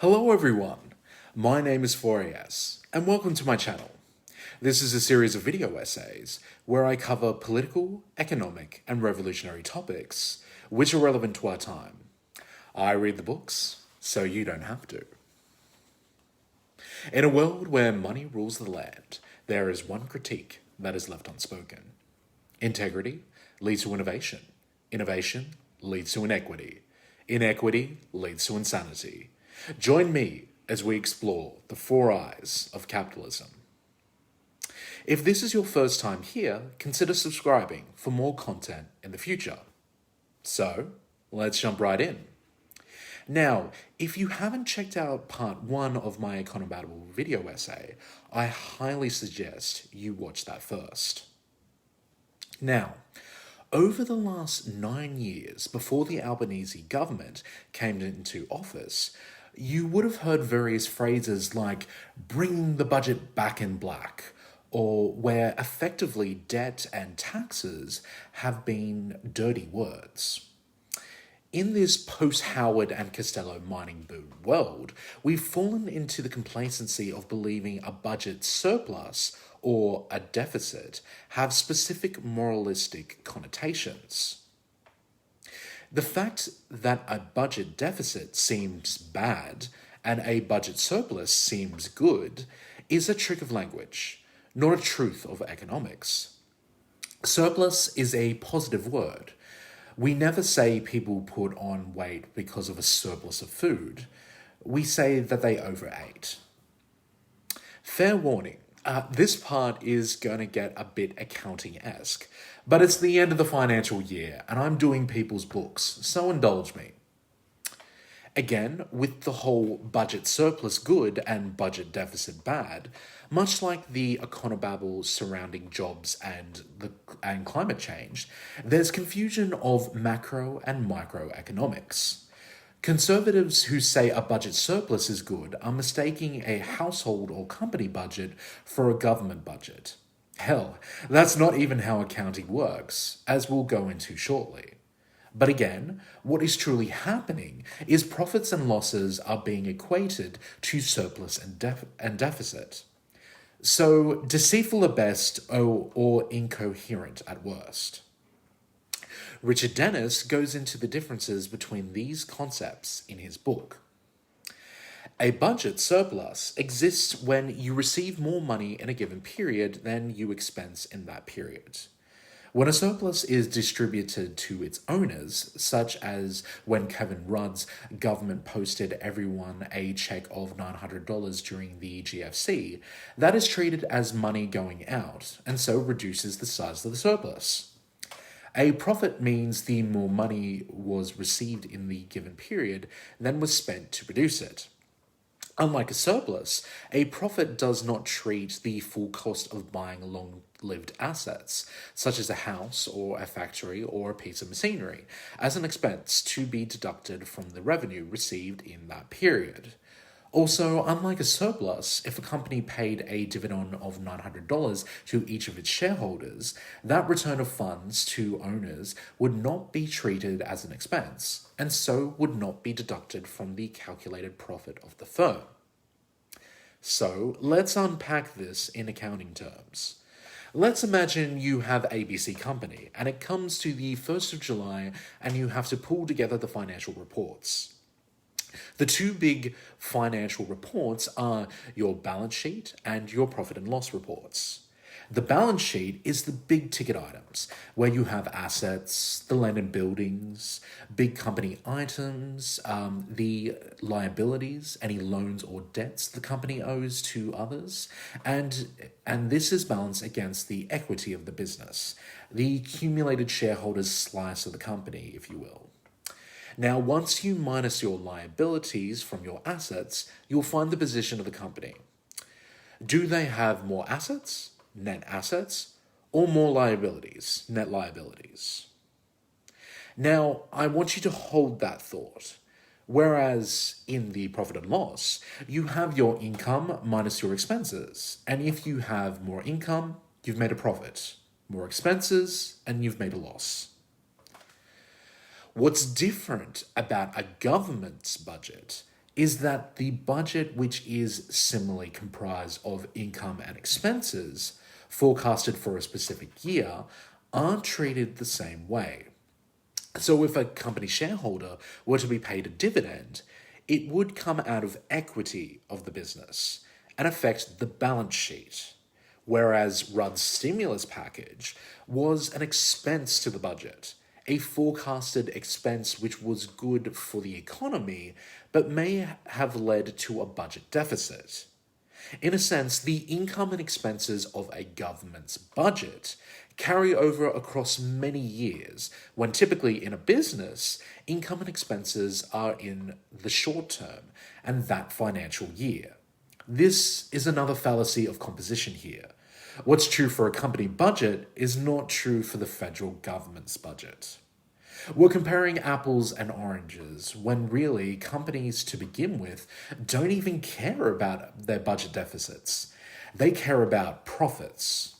Hello everyone, my name is Forias, and welcome to my channel. This is a series of video essays where I cover political, economic, and revolutionary topics which are relevant to our time. I read the books, so you don't have to. In a world where money rules the land, there is one critique that is left unspoken. Integrity leads to innovation. Innovation leads to inequity. Inequity leads to insanity. Join me as we explore the four eyes of capitalism. If this is your first time here, consider subscribing for more content in the future. So, let's jump right in. Now, if you haven't checked out part 1 of my Econobabble video essay, I highly suggest you watch that first. Now, over the last 9 years before the Albanese government came into office, you would have heard various phrases like bringing the budget back in black, or where effectively debt and taxes have been dirty words. In this post-Howard and Costello mining boom world, we've fallen into the complacency of believing a budget surplus or a deficit have specific moralistic connotations. The fact that a budget deficit seems bad and a budget surplus seems good is a trick of language, not a truth of economics. Surplus is a positive word. We never say people put on weight because of a surplus of food. We say that they overate. Fair warning, this part is going to get a bit accounting-esque, but it's the end of the financial year and I'm doing people's books, so indulge me. Again, with the whole budget surplus good and budget deficit bad, much like the Econobabble surrounding jobs and climate change, there's confusion of macro and microeconomics. Conservatives who say a budget surplus is good are mistaking a household or company budget for a government budget. Hell, that's not even how accounting works, as we'll go into shortly. But again, what is truly happening is profits and losses are being equated to surplus and deficit. So deceitful at best or incoherent at worst. Richard Dennis goes into the differences between these concepts in his book. A budget surplus exists when you receive more money in a given period than you expense in that period. When a surplus is distributed to its owners, such as when Kevin Rudd's government posted everyone a check of $900 during the GFC, that is treated as money going out, and so reduces the size of the surplus. A profit means the more money was received in the given period than was spent to produce it. Unlike a surplus, a profit does not treat the full cost of buying long-lived assets, such as a house or a factory or a piece of machinery, as an expense to be deducted from the revenue received in that period. Also, unlike a surplus, if a company paid a dividend of $900 to each of its shareholders, that return of funds to owners would not be treated as an expense, and so would not be deducted from the calculated profit of the firm. So, let's unpack this in accounting terms. Let's imagine you have ABC Company, and it comes to the 1st of July, and you have to pull together the financial reports. The two big financial reports are your balance sheet and your profit and loss reports. The balance sheet is the big ticket items, where you have assets, the land and buildings, big company items, the liabilities, any loans or debts the company owes to others, and this is balanced against the equity of the business, the accumulated shareholders' slice of the company, if you will. Now, once you minus your liabilities from your assets, you'll find the position of the company. Do they have more assets, net assets, or more liabilities, net liabilities? Now, I want you to hold that thought. Whereas in the profit and loss, you have your income minus your expenses. And if you have more income, you've made a profit. More expenses, and you've made a loss. What's different about a government's budget is that the budget, which is similarly comprised of income and expenses forecasted for a specific year, aren't treated the same way. So if a company shareholder were to be paid a dividend, it would come out of equity of the business and affect the balance sheet, whereas Rudd's stimulus package was an expense to the budget, a forecasted expense which was good for the economy, but may have led to a budget deficit. In a sense, the income and expenses of a government's budget carry over across many years, when typically in a business, income and expenses are in the short term and that financial year. This is another fallacy of composition here. What's true for a company budget is not true for the federal government's budget. We're comparing apples and oranges when really companies to begin with don't even care about their budget deficits. They care about profits.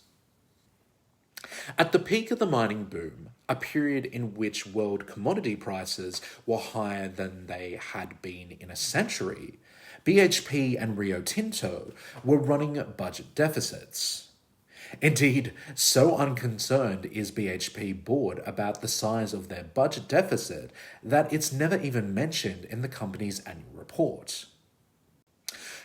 At the peak of the mining boom, a period in which world commodity prices were higher than they had been in a century, BHP and Rio Tinto were running budget deficits. Indeed, so unconcerned is BHP board about the size of their budget deficit that it's never even mentioned in the company's annual report.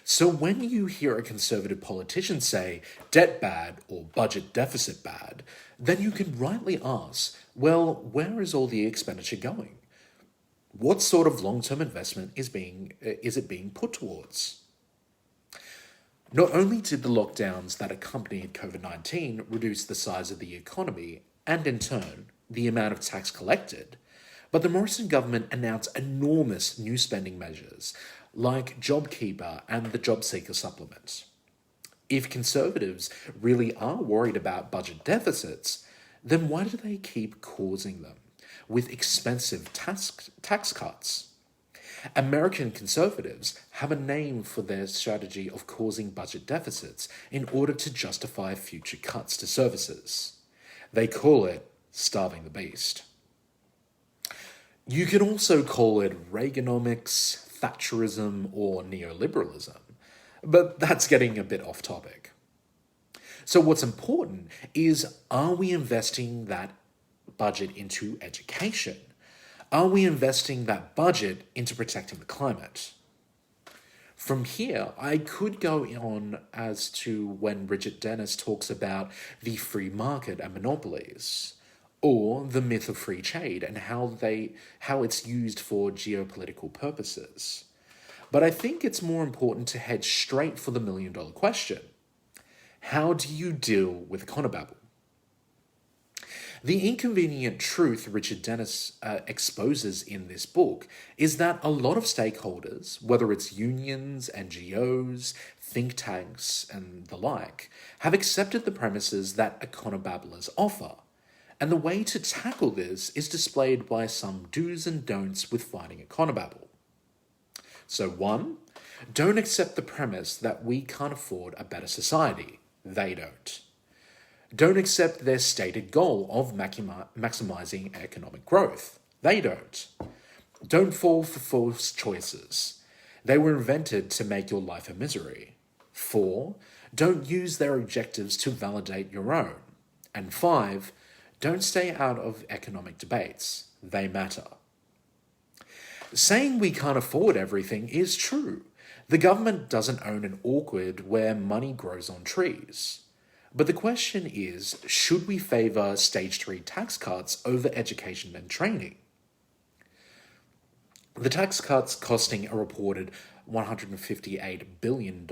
So when you hear a conservative politician say debt bad or budget deficit bad, then you can rightly ask, well, where is all the expenditure going? What sort of long-term investment is it being put towards? Not only did the lockdowns that accompanied COVID-19 reduce the size of the economy and, in turn, the amount of tax collected, but the Morrison government announced enormous new spending measures like JobKeeper and the JobSeeker supplement. If Conservatives really are worried about budget deficits, then why do they keep causing them with expensive tax cuts? American conservatives have a name for their strategy of causing budget deficits in order to justify future cuts to services. They call it starving the beast. You can also call it Reaganomics, Thatcherism, or neoliberalism, but that's getting a bit off topic. So what's important is, are we investing that budget into education? Are we investing that budget into protecting the climate? From here, I could go on as to when Richard Dennis talks about the free market and monopolies, or the myth of free trade and how it's used for geopolitical purposes. But I think it's more important to head straight for the million-dollar question. How do you deal with Econobabble? The inconvenient truth Richard Dennis exposes in this book is that a lot of stakeholders, whether it's unions, NGOs, think tanks, and the like, have accepted the premises that Econobabblers offer. And the way to tackle this is displayed by some do's and don'ts with fighting Econobabble. So 1, don't accept the premise that we can't afford a better society. They don't. Don't accept their stated goal of maximizing economic growth. They don't. Don't fall for false choices. They were invented to make your life a misery. 4, don't use their objectives to validate your own. And 5, don't stay out of economic debates. They matter. Saying we can't afford everything is true. The government doesn't own an orchard where money grows on trees. But the question is, should we favour stage 3 tax cuts over education and training? The tax cuts, costing a reported $158 billion,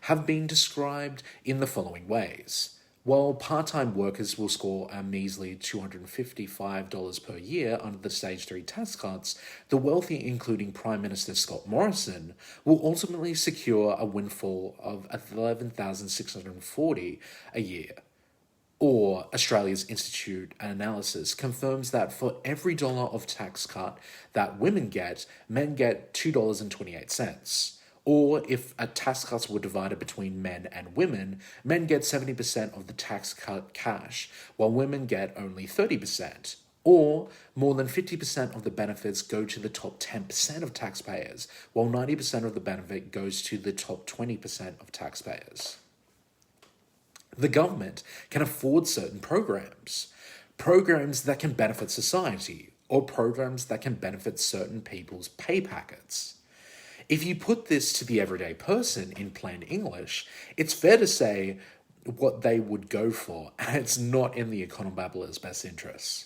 have been described in the following ways. While part-time workers will score a measly $255 per year under the Stage 3 tax cuts, the wealthy, including Prime Minister Scott Morrison, will ultimately secure a windfall of $11,640 a year. Or Australia's Institute analysis confirms that for every dollar of tax cut that women get, men get $2.28. Or if tax cuts were divided between men and women, men get 70% of the tax cut cash, while women get only 30%. Or more than 50% of the benefits go to the top 10% of taxpayers, while 90% of the benefit goes to the top 20% of taxpayers. The government can afford certain programs that can benefit society, or programs that can benefit certain people's pay packets. If you put this to the everyday person in plain English, it's fair to say what they would go for, and it's not in the Econobabblers' best interests.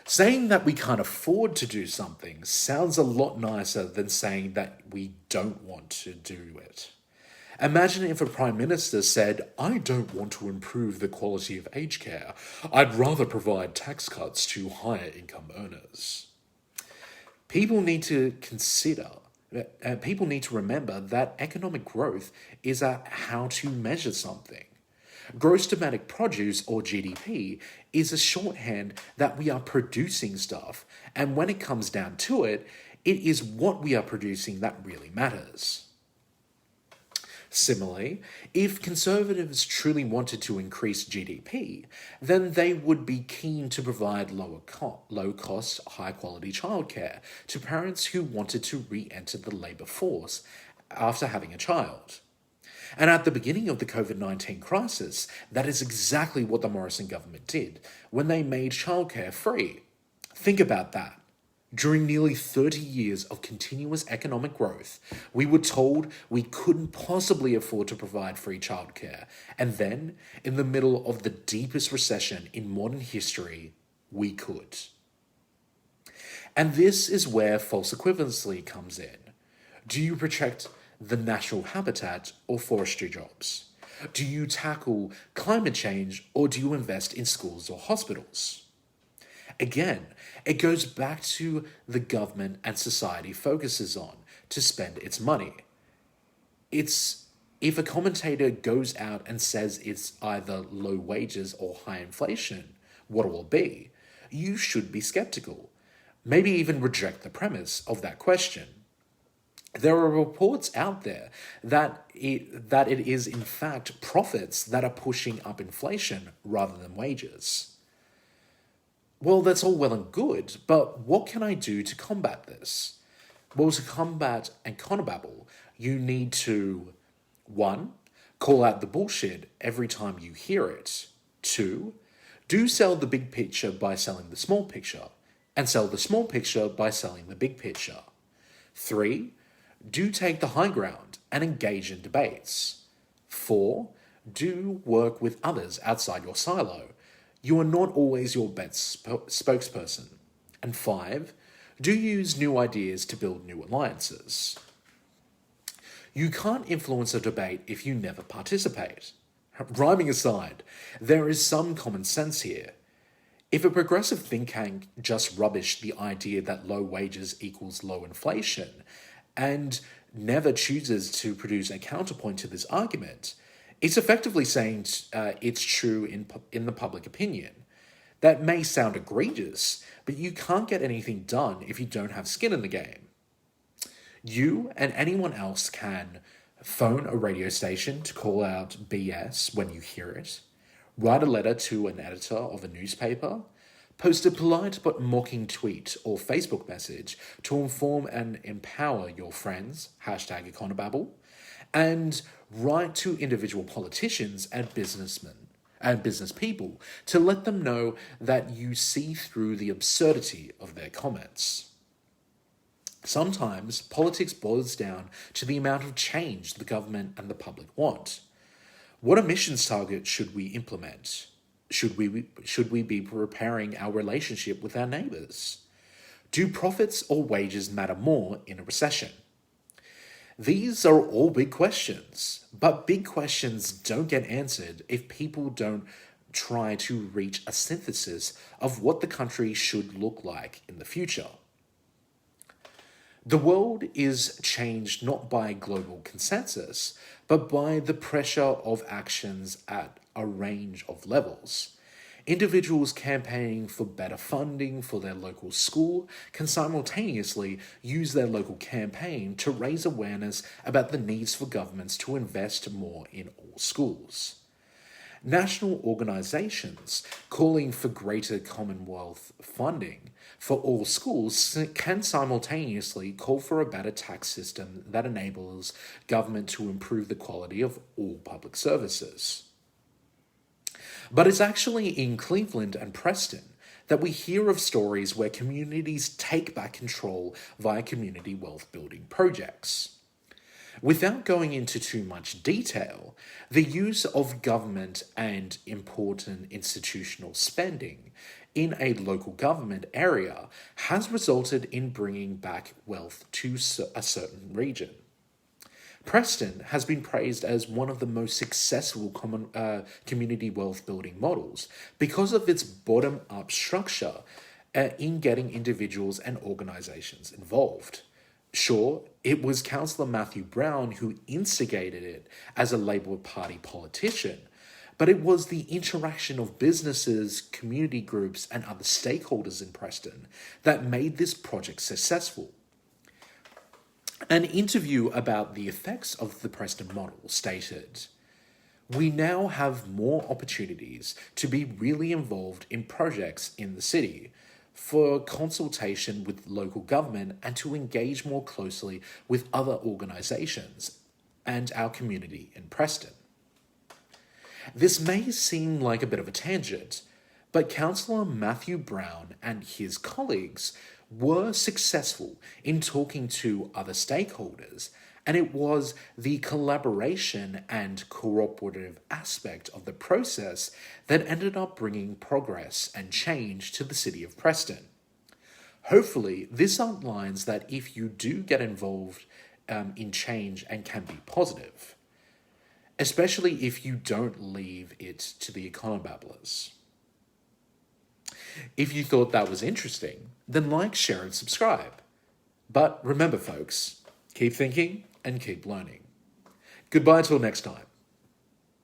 Saying that we can't afford to do something sounds a lot nicer than saying that we don't want to do it. Imagine if a Prime Minister said, "I don't want to improve the quality of aged care. I'd rather provide tax cuts to higher income earners." People need to remember that economic growth is how to measure something. Gross domestic produce, or GDP, is a shorthand that we are producing stuff, and when it comes down to it, it is what we are producing that really matters. Similarly, if Conservatives truly wanted to increase GDP, then they would be keen to provide low-cost, high-quality childcare to parents who wanted to re-enter the labour force after having a child. And at the beginning of the COVID-19 crisis, that is exactly what the Morrison government did when they made childcare free. Think about that. During nearly 30 years of continuous economic growth, we were told we couldn't possibly afford to provide free childcare. And then, in the middle of the deepest recession in modern history, we could. And this is where false equivalency comes in. Do you protect the natural habitat or forestry jobs? Do you tackle climate change, or do you invest in schools or hospitals? Again, it goes back to the government and society focuses on to spend its money. If a commentator goes out and says it's either low wages or high inflation, what it will be, you should be skeptical. Maybe even reject the premise of that question. There are reports out there that it is in fact profits that are pushing up inflation rather than wages. Well, that's all well and good, but what can I do to combat this? Well, to combat Econobabble, you need to 1. Call out the bullshit every time you hear it. 2. Do sell the big picture by selling the small picture, and sell the small picture by selling the big picture. 3. Do take the high ground and engage in debates. 4. Do work with others outside your silo. You are not always your best spokesperson. And 5. Do use new ideas to build new alliances. You can't influence a debate if you never participate. Rhyming aside, there is some common sense here. If a progressive think tank just rubbished the idea that low wages equals low inflation, and never chooses to produce a counterpoint to this argument, it's effectively saying it's true in the public opinion. That may sound egregious, but you can't get anything done if you don't have skin in the game. You and anyone else can phone a radio station to call out BS when you hear it, write a letter to an editor of a newspaper, post a polite but mocking tweet or Facebook message to inform and empower your friends, #Econobabble, and write to individual politicians and businessmen and business people to let them know that you see through the absurdity of their comments. Sometimes politics boils down to the amount of change the government and the public want. What emissions target should we implement? Should we be repairing our relationship with our neighbours? Do profits or wages matter more in a recession? These are all big questions, but big questions don't get answered if people don't try to reach a synthesis of what the country should look like in the future. The world is changed not by global consensus, but by the pressure of actions at a range of levels. Individuals campaigning for better funding for their local school can simultaneously use their local campaign to raise awareness about the needs for governments to invest more in all schools. National organisations calling for greater Commonwealth funding for all schools can simultaneously call for a better tax system that enables government to improve the quality of all public services. But it's actually in Cleveland and Preston that we hear of stories where communities take back control via community wealth building projects. Without going into too much detail, the use of government and important institutional spending in a local government area has resulted in bringing back wealth to a certain region. Preston has been praised as one of the most successful community wealth building models because of its bottom-up structure in getting individuals and organisations involved. Sure, it was Councillor Matthew Brown who instigated it as a Labour Party politician, but it was the interaction of businesses, community groups, and other stakeholders in Preston that made this project successful. An interview about the effects of the Preston model stated, "We now have more opportunities to be really involved in projects in the city, for consultation with local government and to engage more closely with other organisations and our community in Preston." This may seem like a bit of a tangent, but Councillor Matthew Brown and his colleagues were successful in talking to other stakeholders, and it was the collaboration and cooperative aspect of the process that ended up bringing progress and change to the city of Preston. Hopefully, this outlines that if you do get involved in change and can be positive, especially if you don't leave it to the Econobabblers. If you thought that was interesting, then like, share, and subscribe. But remember, folks, keep thinking and keep learning. Goodbye till next time.